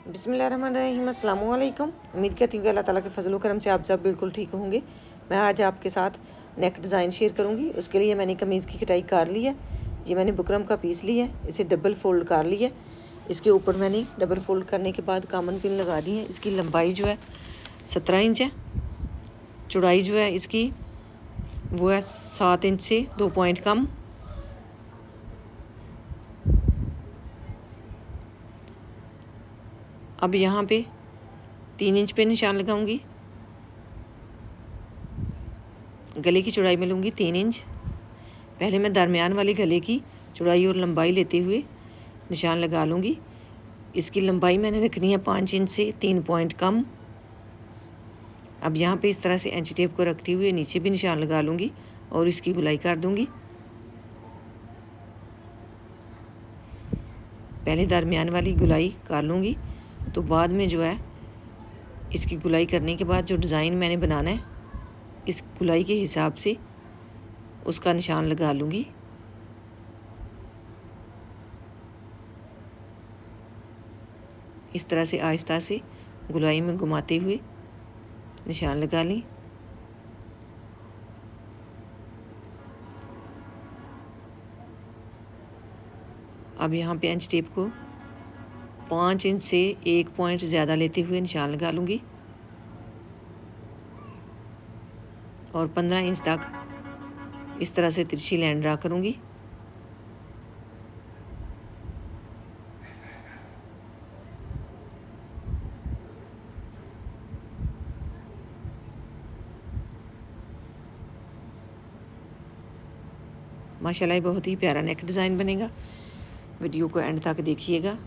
बिस्मिल्लाहिर्रहमानिर्रहीम, अस्सलामु अलैकुम। उम्मीद करती हूँ कि अल्लाह ताला के फजल करम से आप सब बिल्कुल ठीक होंगे। मैं आज आपके साथ नेक डिज़ाइन शेयर करूँगी। उसके लिए मैंने कमीज़ की कटाई कर ली है। ये मैंने बुकरम का पीस लिया है, इसे डबल फोल्ड कर लिया है। इसके ऊपर मैंने डबल फोल्ड करने के बाद कामन पिन लगा दी है। इसकी लंबाई जो है 17 इंच है, चौड़ाई जो है इसकी वो है 7 इंच से 2 पॉइंट कम। अब यहाँ पे 3 इंच पे निशान लगाऊंगी। गले की चौड़ाई में लूँगी 3 इंच। पहले मैं दरमियान वाली गले की चौड़ाई और लंबाई लेते हुए निशान लगा लूँगी। इसकी लंबाई मैंने रखनी है 5 इंच से 3 पॉइंट कम। अब यहाँ पे इस तरह से इंच टेप को रखते हुए नीचे भी निशान लगा लूँगी और इसकी गुलाई कर दूँगी। पहले दरमियान वाली गुलाई कर लूँगी, तो बाद में जो है इसकी गुलाई करने के बाद जो डिज़ाइन मैंने बनाना है इस गुलाई के हिसाब से उसका निशान लगा लूँगी। इस तरह से आहिस्ता से गुलाई में घुमाते हुए निशान लगा लें। अब यहाँ पे इंच टेप को 5 इंच से 1 पॉइंट ज़्यादा लेते हुए निशान लगा लूँगी और 15 इंच तक इस तरह से तिरछी लाइन ड्रा करूँगी। माशाल्लाह बहुत ही प्यारा नेक डिज़ाइन बनेगा। वीडियो को एंड तक देखिएगा।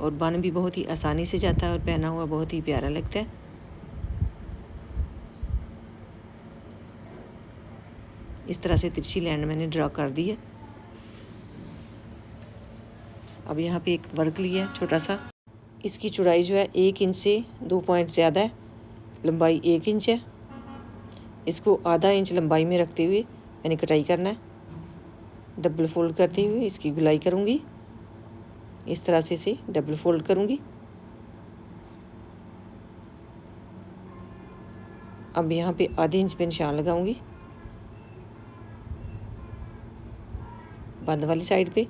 और बन भी बहुत ही आसानी से जाता है और पहना हुआ बहुत ही प्यारा लगता है। इस तरह से तिरछी लाइन मैंने ड्रा कर दी है। अब यहाँ पे एक वर्क लिया है छोटा सा। इसकी चौड़ाई जो है 1 इंच से 2 पॉइंट ज़्यादा है, लंबाई 1 इंच है। इसको आधा इंच लंबाई में रखते हुए मैंने कटाई करना है। डबल फोल्ड करते हुए इसकी गुलाई करूँगी। इस तरह से इसे डबल फोल्ड करूँगी। अब यहाँ पे आधे इंच पे निशान लगाऊंगी बंद वाली साइड पे।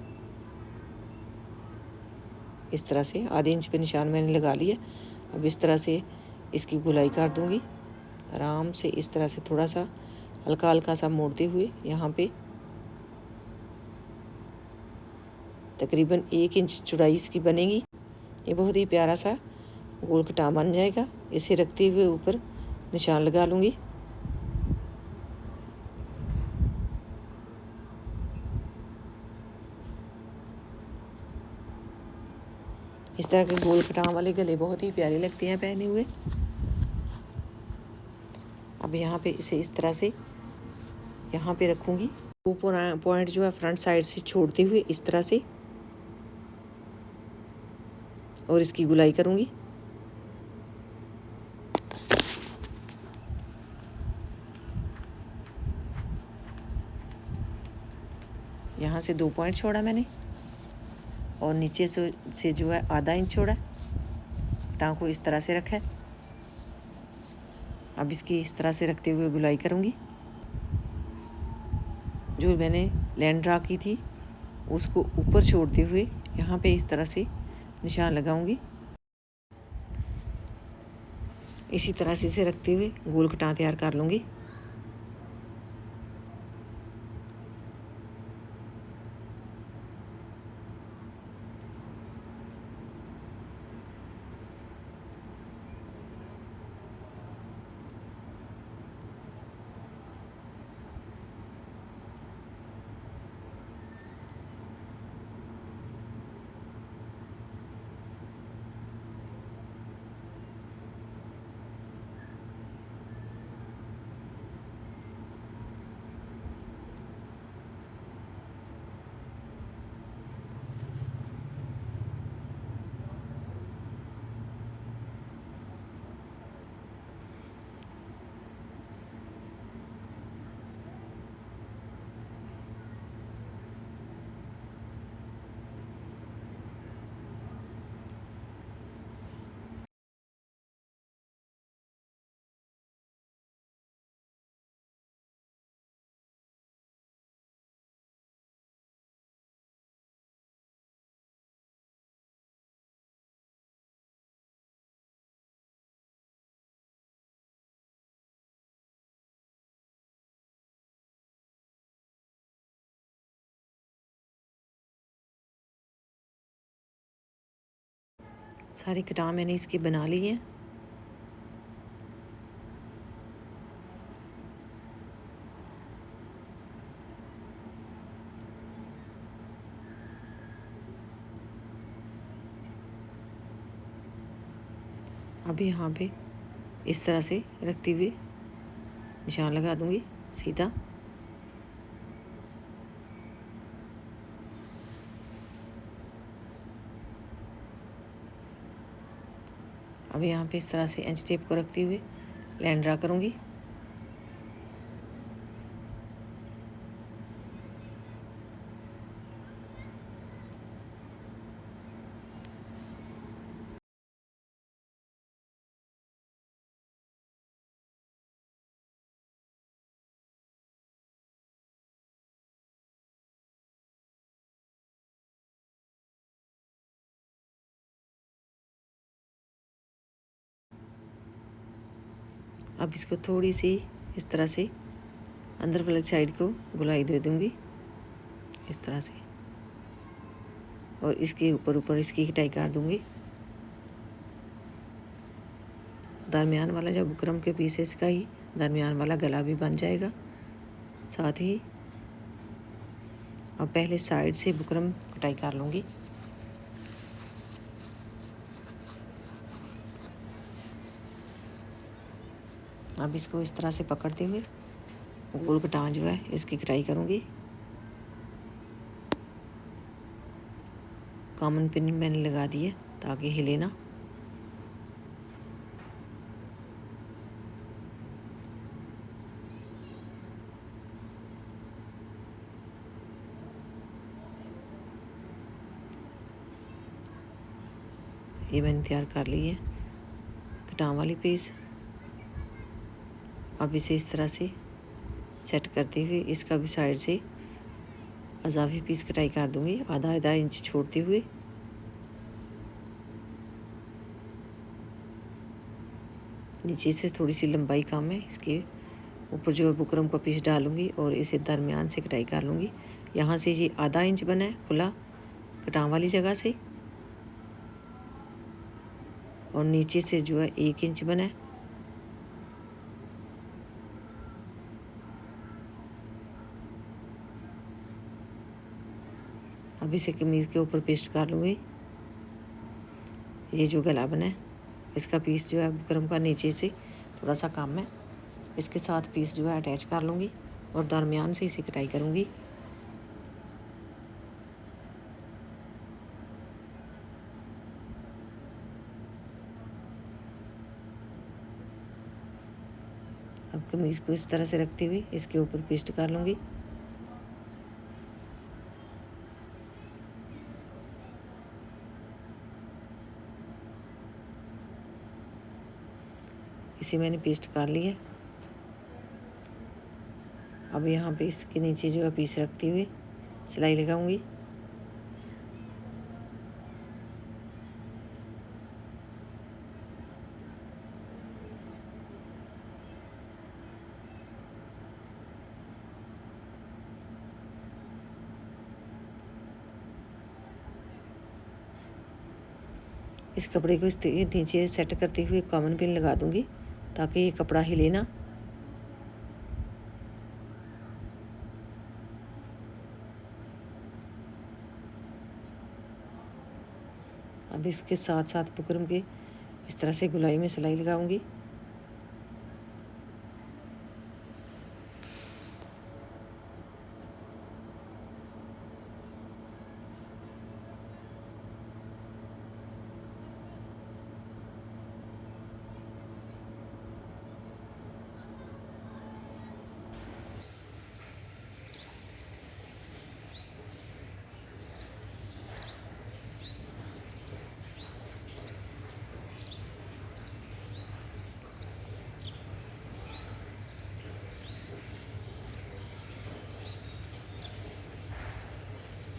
इस तरह से आधे इंच पे निशान मैंने लगा लिया। अब इस तरह से इसकी गुलाई कर दूंगी आराम से। इस तरह से थोड़ा सा हल्का हल्का सा मोड़ते हुए यहाँ पे तकरीबन 1 इंच चौड़ाई इसकी बनेगी। ये बहुत ही प्यारा सा गोल कटा बन जाएगा। इसे रखते हुए ऊपर निशान लगा लूँगी। इस तरह के गोल कटाव वाले गले बहुत ही प्यारे लगते हैं पहने हुए। अब यहाँ पे इसे इस तरह से यहाँ पे रखूँगी। 2 पॉइंट जो है फ्रंट साइड से छोड़ते हुए इस तरह से और इसकी गुलाई करूँगी। यहाँ से 2 पॉइंट छोड़ा मैंने और नीचे से जो है आधा इंच छोड़ा। टाँग को इस तरह से रखा है। अब इसकी इस तरह से रखते हुए गुलाई करूँगी। जो मैंने लाइन ड्रा की थी उसको ऊपर छोड़ते हुए यहाँ पे इस तरह से निशान लगाऊंगी। इसी तरह से इसे रखते हुए गोल कटां तैयार कर लूँगी। सारी कटान मैंने इसकी बना ली है। अब यहाँ पे इस तरह से रखते हुए निशान लगा दूंगी सीधा। अब यहाँ पे इस तरह से इंच टेप को रखते हुए लाइन ड्रा करूँगी। अब इसको थोड़ी सी इस तरह से अंदर वाली साइड को गुलाई दे दूँगी इस तरह से, और इसके ऊपर इसकी कटाई कर दूँगी। दरमियान वाला जो बुकरम के पीस है इसका ही दरमियान वाला गला भी बन जाएगा साथ ही। अब पहले साइड से बुकरम कटाई कर लूँगी। अब इसको इस तरह से पकड़ते हुए गोल कटान जो है इसकी कटाई करूँगी। कॉमन पिन मैंने लगा दी है ताकि हिले ना। ये मैंने तैयार कर ली है कटान वाली पीस। अब इसे इस तरह से सेट करते हुए इसका भी साइड से अजाफी पीस कटाई कर दूंगी आधा आधा इंच छोड़ते हुए। नीचे से थोड़ी सी लंबाई कम है, इसके ऊपर जो है बुकरम का पीस डालूंगी और इसे दरमियान से कटाई कर लूँगी। यहाँ से ये आधा इंच बना है खुला कटान वाली जगह से, और नीचे से जो है 1 इंच बना है। अब इसे कमीज़ के ऊपर पेस्ट कर लूँगी। ये जो गला बना है इसका पीस जो है बुकरम का नीचे से थोड़ा सा कम है, इसके साथ पीस जो है अटैच कर लूँगी और दरमियान से इसे कटाई करूँगी। अब कमीज़ को इस तरह से रखते हुए इसके ऊपर पेस्ट कर लूँगी। इसे मैंने पेस्ट कर लिया। अब यहाँ पे इसके नीचे जो है पीस रखते हुए सिलाई लगाऊंगी। इस कपड़े को इस नीचे सेट करते हुए कॉमन पिन लगा दूंगी ताकि ये कपड़ा हिले ना। अब इसके साथ साथ बुकरम के इस तरह से गुलाई में सिलाई लगाऊंगी।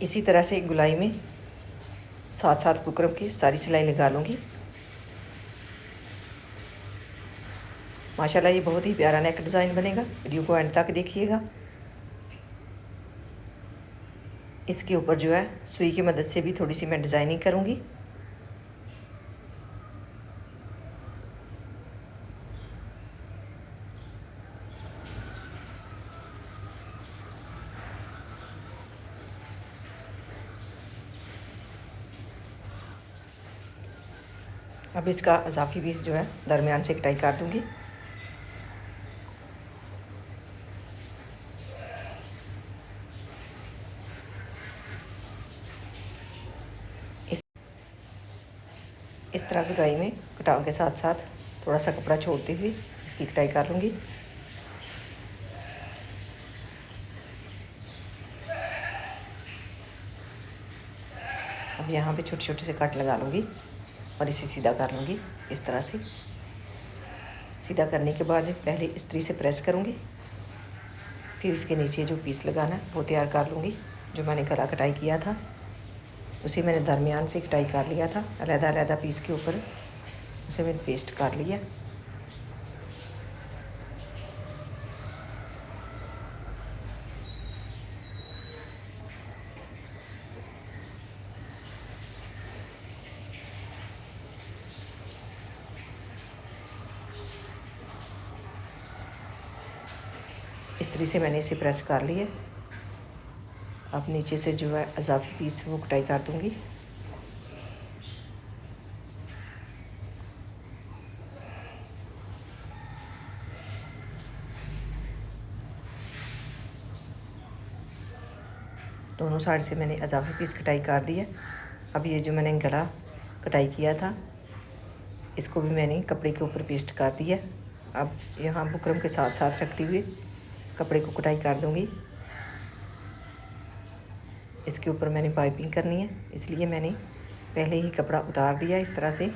इसी तरह से गुलाई में साथ साथ बुकरम की सारी सिलाई लगा लूँगी। माशाल्लाह ये बहुत ही प्यारा नेक डिज़ाइन बनेगा। वीडियो को एंड तक देखिएगा। इसके ऊपर जो है सुई की मदद से भी थोड़ी सी मैं डिज़ाइनिंग करूँगी। अब इसका इजाफी पीस जो है दरमियान से कटाई काट दूँगी। इस तरह गुदाई में कटाव के साथ साथ थोड़ा सा कपड़ा छोड़ते हुए इसकी कटाई कर लूँगी। अब यहाँ पे छोटे छोटे से कट लगा लूँगी और इसे सीधा कर लूँगी। इस तरह से सीधा करने के बाद पहले इस्त्री से प्रेस करूँगी, फिर इसके नीचे जो पीस लगाना है वो तैयार कर लूँगी। जो मैंने गला कटाई किया था उसे मैंने दरमियान से कटाई कर लिया था, अलग-अलग पीस के ऊपर उसे मैंने पेस्ट कर लिया। इस्त्री से मैंने इसे प्रेस कर लिया। अब नीचे से जो है इजाफी पीस वो कटाई कर दूँगी। दोनों साइड से मैंने इजाफी पीस कटाई कर दिया। अब ये जो मैंने गला कटाई किया था इसको भी मैंने कपड़े के ऊपर पेस्ट कर दिया। अब यहाँ बुकरम के साथ साथ रखते हुए कपड़े को कटाई कर दूँगी। इसके ऊपर मैंने पाइपिंग करनी है, इसलिए मैंने पहले ही कपड़ा उतार दिया इस तरह से।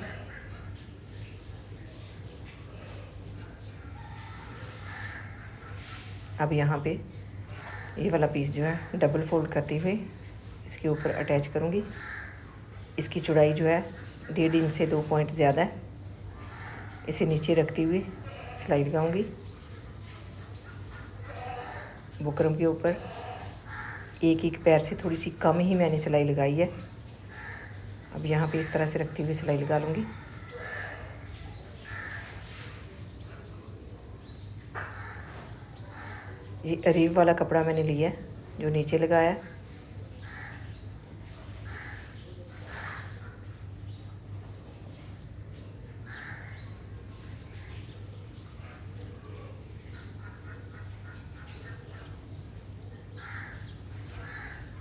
अब यहाँ पे ये वाला पीस जो है डबल फोल्ड करते हुए इसके ऊपर अटैच करूँगी। इसकी चौड़ाई जो है 1.5 इंच से 2 पॉइंट ज़्यादा है। इसे नीचे रखते हुए सिलाई लगाऊंगी। बुकरम के ऊपर एक एक पैर से थोड़ी सी कम ही मैंने सिलाई लगाई है। अब यहाँ पे इस तरह से रखते हुए सिलाई लगा लूँगी। ये अरीब वाला कपड़ा मैंने लिया है जो नीचे लगाया है।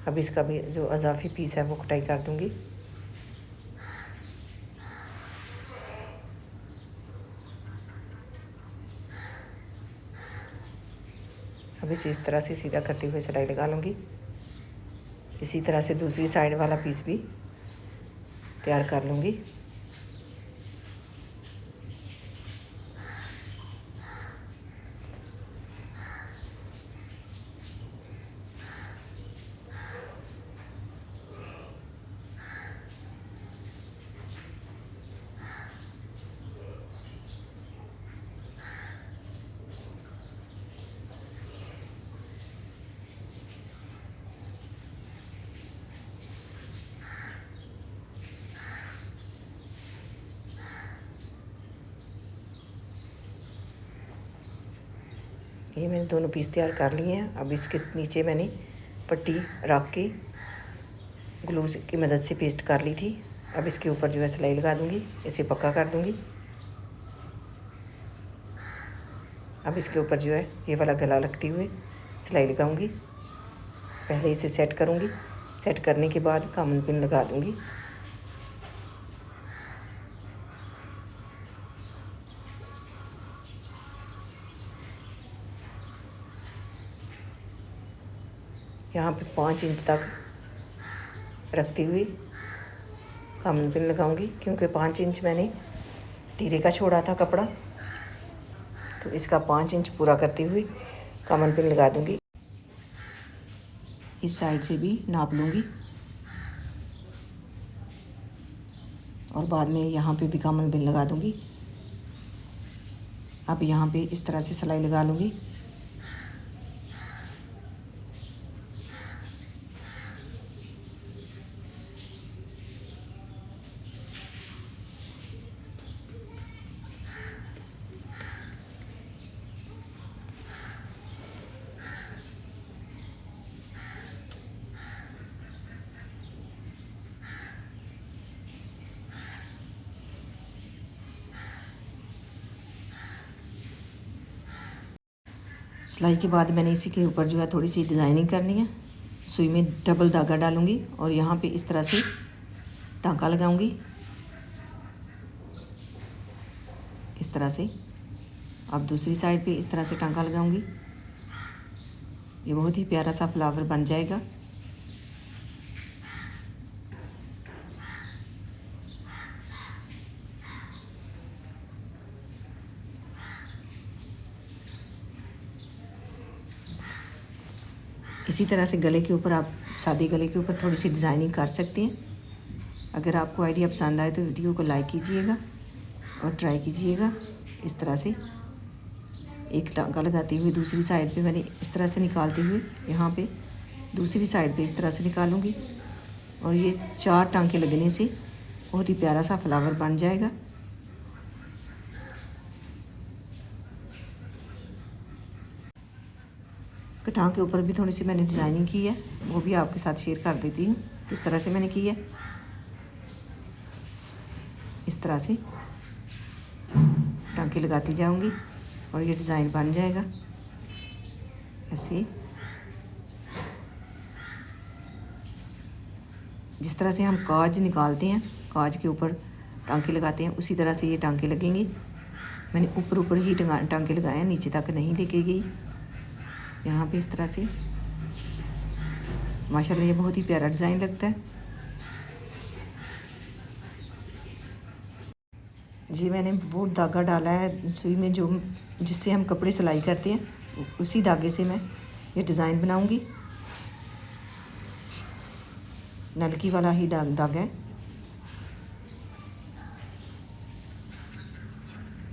अब इसका भी जो इजाफी पीस है वो कटाई कर दूँगी। अब इसे इस तरह से सीधा करते हुए सिलाई लगा लूँगी। इसी तरह से दूसरी साइड वाला पीस भी तैयार कर लूँगी। ये मैंने दोनों पीस तैयार कर लिए हैं। अब इसके नीचे मैंने पट्टी रख के ग्लू की मदद से पेस्ट कर ली थी। अब इसके ऊपर जो है सिलाई लगा दूँगी, इसे पक्का कर दूँगी। अब इसके ऊपर जो है ये वाला गला लगते हुए सिलाई लगाऊँगी। पहले इसे सेट करूँगी, सेट करने के बाद कामन पिन लगा दूँगी। यहाँ पे 5 इंच तक रखते हुए कामन पिन लगाऊंगी, क्योंकि 5 इंच मैंने तीरे का छोड़ा था कपड़ा, तो इसका 5 इंच पूरा करते हुए कामन पिन लगा दूंगी। इस साइड से भी नाप लूँगी और बाद में यहाँ पे भी कामन पिन लगा दूँगी। अब यहाँ पे इस तरह से सिलाई लगा लूँगी। सिलाई के बाद मैंने इसी के ऊपर जो है थोड़ी सी डिज़ाइनिंग करनी है। सुई में डबल धागा डालूँगी और यहाँ पे इस तरह से टाँका लगाऊँगी, इस तरह से। अब दूसरी साइड पे इस तरह से टाँका लगाऊँगी। ये बहुत ही प्यारा सा फ्लावर बन जाएगा। इसी तरह से गले के ऊपर आप सादे गले के ऊपर थोड़ी सी डिज़ाइनिंग कर सकते हैं। अगर आपको आइडिया पसंद आए तो वीडियो को लाइक कीजिएगा और ट्राई कीजिएगा। इस तरह से एक टाँका लगाते हुए दूसरी साइड पे मैंने इस तरह से निकालते हुए यहाँ पे दूसरी साइड पे इस तरह से निकालूंगी और ये 4 टाँके लगने से बहुत ही प्यारा सा फ्लावर बन जाएगा। कटां के ऊपर भी थोड़ी सी मैंने डिज़ाइनिंग की है, वो भी आपके साथ शेयर कर देती हूँ। इस तरह से मैंने की है, इस तरह से टाँके लगाती जाऊंगी और ये डिज़ाइन बन जाएगा ऐसे। जिस तरह से हम काज निकालते हैं, काज के ऊपर टाँके लगाते हैं, उसी तरह से ये टाँके लगेंगे। मैंने ऊपर ऊपर ही टाँके लगाए हैं, नीचे तक नहीं लेके गई। यहाँ पे इस तरह से माशाल्लाह ये बहुत ही प्यारा डिज़ाइन लगता है। जी मैंने वो धागा डाला है सुई में जो जिससे हम कपड़े सिलाई करते हैं, उसी धागे से मैं ये डिज़ाइन बनाऊंगी। नलकी वाला ही धागा है।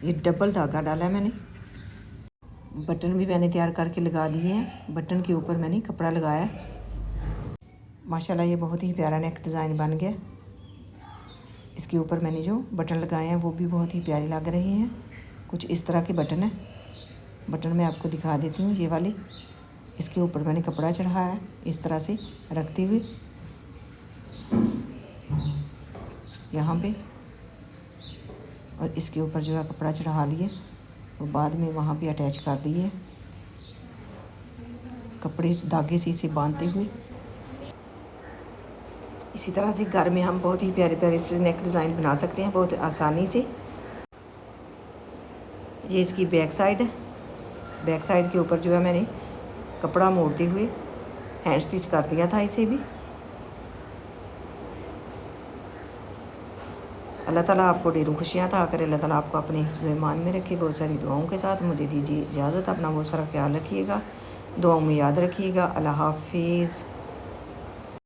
ये डबल धागा डाला है मैंने। बटन भी मैंने तैयार करके लगा दिए हैं। बटन के ऊपर मैंने कपड़ा लगाया। माशाल्लाह ये बहुत ही प्यारा नेक डिज़ाइन बन गया। इसके ऊपर मैंने जो बटन लगाए हैं वो भी बहुत ही प्यारे लग रहे हैं। कुछ इस तरह के बटन हैं। बटन मैं आपको दिखा देती हूँ, ये वाले। इसके ऊपर मैंने कपड़ा चढ़ाया है इस तरह से रखते हुए यहाँ पे, और इसके ऊपर जो है कपड़ा चढ़ा लिए और बाद में वहाँ पे अटैच कर दिए कपड़े धागे से इसे बांधते हुए। इसी तरह से घर में हम बहुत ही प्यारे प्यारे से नेक डिज़ाइन बना सकते हैं बहुत आसानी से। ये इसकी बैक साइड है। बैक साइड के ऊपर जो है मैंने कपड़ा मोड़ते हुए हैंड स्टिच कर दिया था इसे भी। अल्लाह ताला आपको ढेरों खुशियाँ अता करे। अल्लाह ताला आपको अपने हिफ्ज़ ईमान में रखे। बहुत सारी दुआओं के साथ मुझे दीजिए इजाज़त। अपना बहुत सारा ख्याल रखिएगा, दुआओं में याद रखिएगा। अल्लाह हाफिज़।